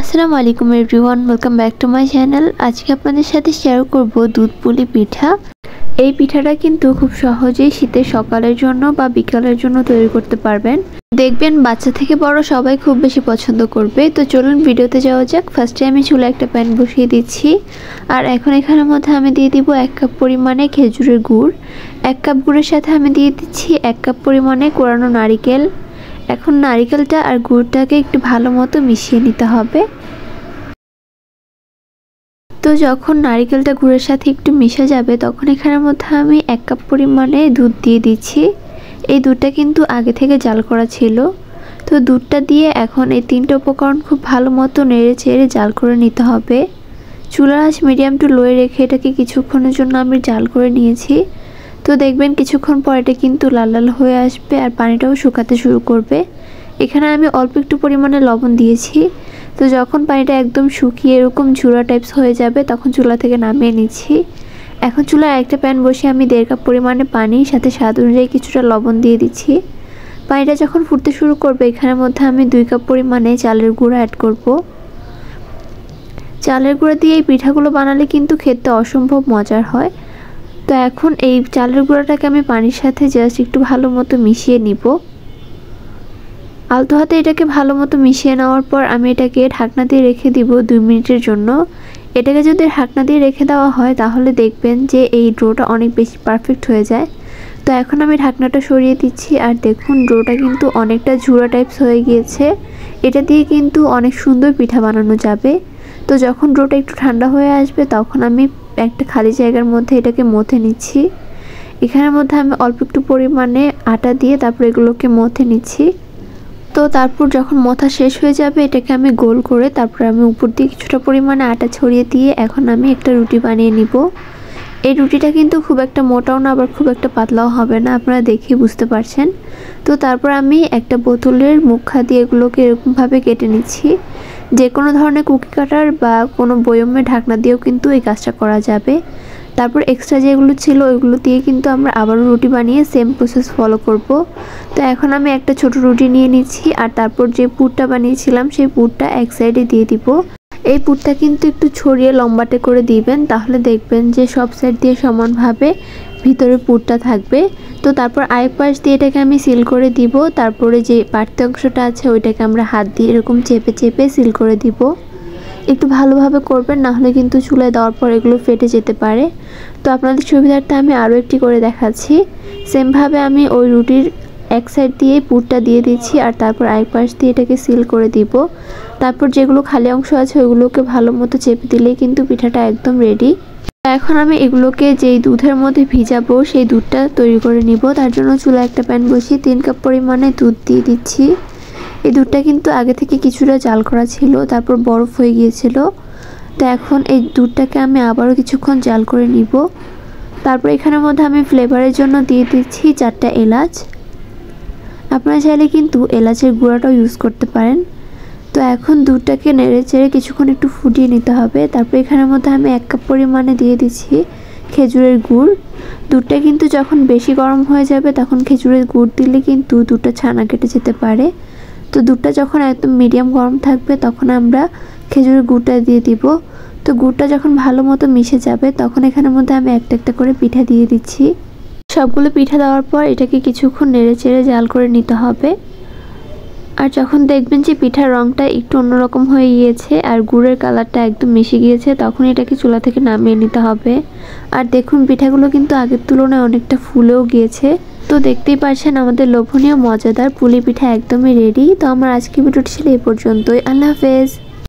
আসসালামু আলাইকুম everyone, welcome back to my channel. আজকে আপনাদের সাথে শেয়ার করব দুধ পুলি পিঠা। এই পিঠাটা কিন্তু খুব সহজেই শীতের সকালের জন্য বা বিকালের জন্য তৈরি করতে পারবেন। দেখবেন বাচ্চা থেকে বড় সবাই খুব বেশি পছন্দ করবে। তো চলুন ভিডিওতে যাওয়া যাক। ফার্স্টে আমি চুলায় একটা প্যান বসিয়ে দিচ্ছি, আর এখন এখানের মধ্যে আমি দিয়ে দিব 1 কাপ পরিমাণে খেজুরের গুড়। 1 কাপ গুড়ের সাথে আমি দিয়ে দিচ্ছি 1 কাপ পরিমাণে কোরানো নারিকেল। এখন নারিকেলটা আর গুড়টাকে একটু ভালো মতো মিশিয়ে নিতে হবে। তো যখন নারিকেলটা গুড়ের সাথে একটু মিশে যাবে তখন এখানের মধ্যে আমি 1 কাপ পরিমাণে দুধ দিয়ে দিচ্ছি। এই দুধটা কিন্তু আগে থেকে জাল করা ছিল। তো দুধটা দিয়ে এখন এই তিনটে উপকরণ খুব ভালো মতো নেড়ে চেড়ে জাল করে নিতে হবে। চুলার আঁচ মিডিয়াম টু লোয়ে রেখে এটাকে কিছুক্ষণের জন্য আমি জাল করে নিয়েছি। তো দেখবেন কিছুক্ষণ পর এটা কিন্তু লাল লাল হয়ে আসবে আর পানিটাও শুকাতে শুরু করবে। এখানে আমি অল্প একটু পরিমাণে লবণ দিয়েছি। তো যখন পানিটা একদম শুকিয়ে এরকম ঝুরা টাইপস হয়ে যাবে তখন চুলা থেকে নামিয়ে নিচ্ছি। এখন চুলায় একটা প্যান বসিয়ে আমি 1.5 কাপ পরিমাণে পানি সাথে স্বাদ অনুযায়ী কিছুটা লবণ দিয়ে দিচ্ছি। পানিটা যখন ফুটতে শুরু করবে এখানের মধ্যে আমি 2 কাপ পরিমাণে চালের গুঁড়া অ্যাড করব। চালের গুঁড়া দিয়ে এই পিঠাগুলো বানালে কিন্তু খেতে অসম্ভব মজার হয়। তো এখন এই চালের গুঁড়াটাকে আমি পানির সাথে জাস্ট একটু ভালো মতো মিশিয়ে নিব। আলতো হাতে এটাকে ভালো মতো মিশিয়ে নেওয়ার পর আমি এটাকে ঢাকনা দিয়ে রেখে দিব 2 মিনিটের জন্য। এটাকে যদি ঢাকনা দিয়ে রেখে দেওয়া হয় তাহলে দেখবেন যে এই ডোটা অনেক বেশি পারফেক্ট হয়ে যায়। তো এখন আমি ঢাকনাটা সরিয়ে দিচ্ছি, আর দেখুন ডোটা কিন্তু অনেকটা ঝুরা টাইপস হয়ে গিয়েছে। এটা দিয়ে কিন্তু অনেক সুন্দর পিঠা বানানো যাবে। তো যখন ডোটা একটু ঠান্ডা হয়ে আসবে তখন আমি একটা খালি জায়গার মধ্যে এটাকে মথে নিচ্ছি। এখানের মধ্যে আমি অল্প একটু পরিমাণে আটা দিয়ে তারপর এগুলোকে মথে নিচ্ছি। তো তারপর যখন মথা শেষ হয়ে যাবে এটাকে আমি গোল করে তারপর আমি উপর দিয়ে কিছুটা পরিমাণে আটা ছড়িয়ে দিয়ে এখন আমি একটা রুটি বানিয়ে নিব। এই রুটিটা কিন্তু খুব একটা মোটাও না আবার খুব একটা পাতলাও হবে না, আপনারা দেখেই বুঝতে পারছেন। তো তারপর আমি একটা বোতলের মুখা দিয়ে এগুলোকে এরকমভাবে কেটে নিচ্ছি। যে কোনো ধরনের কুকি কাটার বা কোনো বয়মের ঢাকনা দিয়েও কিন্তু এই কাজটা করা যাবে। তারপর এক্সট্রা যেগুলো ছিল ওইগুলো দিয়ে কিন্তু আমরা আবারও রুটি বানিয়ে সেম প্রসেস ফলো করব। তো এখন আমি একটা ছোট রুটি নিয়ে নিচ্ছি, আর তারপর যে পুরটা বানিয়েছিলাম সেই পুরটা এক সাইডে দিয়ে দিব। এই পুরটা কিন্তু একটু ছড়িয়ে লম্বাটে করে দিবেন, তাহলে দেখবেন যে সব সাইড দিয়ে সমানভাবে ভিতরে পুরটা থাকবে। তো তারপর আরেক পাশ দিয়ে এটাকে আমি সিল করে দিব। তারপরে যে বাড়তি অংশটা আছে ওইটাকে আমরা হাত দিয়ে এরকম চেপে চেপে সিল করে দিব। একটু ভালোভাবে করবেন, না হলে কিন্তু চুলায় দেওয়ার পর এগুলো ফেটে যেতে পারে। তো আপনাদের সুবিধার্থে আমি আরও একটি করে দেখাচ্ছি। সেমভাবে আমি ওই রুটির এক সাইড দিয়ে পুরটা দিয়ে দিচ্ছি, আর তারপর আরেক পাশ দিয়ে এটাকে সিল করে দিব। তারপর যেগুলো খালি অংশ আছে ওইগুলোকে ভালো মতো চেপে দিলেই কিন্তু পিঠাটা একদম রেডি। এখন আমি এগুলোকে যেই দুধের মধ্যে ভিজাবো সেই দুধটা তৈরি করে নিব। তার জন্য চুলায় একটা প্যান বসিয়ে 3 কাপ পরিমাণে দুধ দিয়ে দিচ্ছি। এই দুধটা কিন্তু আগে থেকে কিছুটা জাল করা ছিল, তারপর বরফ হয়ে গিয়েছিল। তো এখন এই দুধটাকে আমি আবারও কিছুক্ষণ জাল করে নিব। তারপর এখানের মধ্যে আমি ফ্লেভারের জন্য দিয়ে দিচ্ছি 4টা এলাচ। আপনারা চাইলে কিন্তু এলাচের গুঁড়াটাও ইউজ করতে পারেন। তো এখন দুধটাকে নেড়ে চেড়ে কিছুক্ষণ একটু ফুটিয়ে নিতে হবে। তারপর এখানের মধ্যে আমি 1 কাপ পরিমাণে দিয়ে দিচ্ছি খেজুরের গুড়। দুধটা কিন্তু যখন বেশি গরম হয়ে যাবে তখন খেজুরের গুড় দিলে কিন্তু দুধটা ছানা কেটে যেতে পারে। তো দুধটা যখন একদম মিডিয়াম গরম থাকবে তখন আমরা খেজুরের গুড়টা দিয়ে দিব। তো গুড়টা যখন ভালো মতো মিশে যাবে তখন এখানের মধ্যে আমি একটা একটা করে পিঠা দিয়ে দিচ্ছি। সবগুলো পিঠা দেওয়ার পর এটাকে কিছুক্ষণ নেড়ে চেড়ে জাল করে নিতে হবে। আর যখন দেখবেন যে পিঠার রঙটা একটু অন্যরকম হয়ে গিয়েছে আর গুড়ের কালারটা একদম মিশে গিয়েছে তখন এটাকে চুলা থেকে নামিয়ে নিতে হবে। আর দেখুন পিঠাগুলো কিন্তু আগের তুলনায় অনেকটা ফুলেও গিয়েছে। তো দেখতেই পাচ্ছেন আমাদের লোভনীয় মজাদার পুলি পিঠা একদমই রেডি। তো আমার আজকের ভিডিওটি ছিল এই পর্যন্তই। আল্লাহ হাফেজ।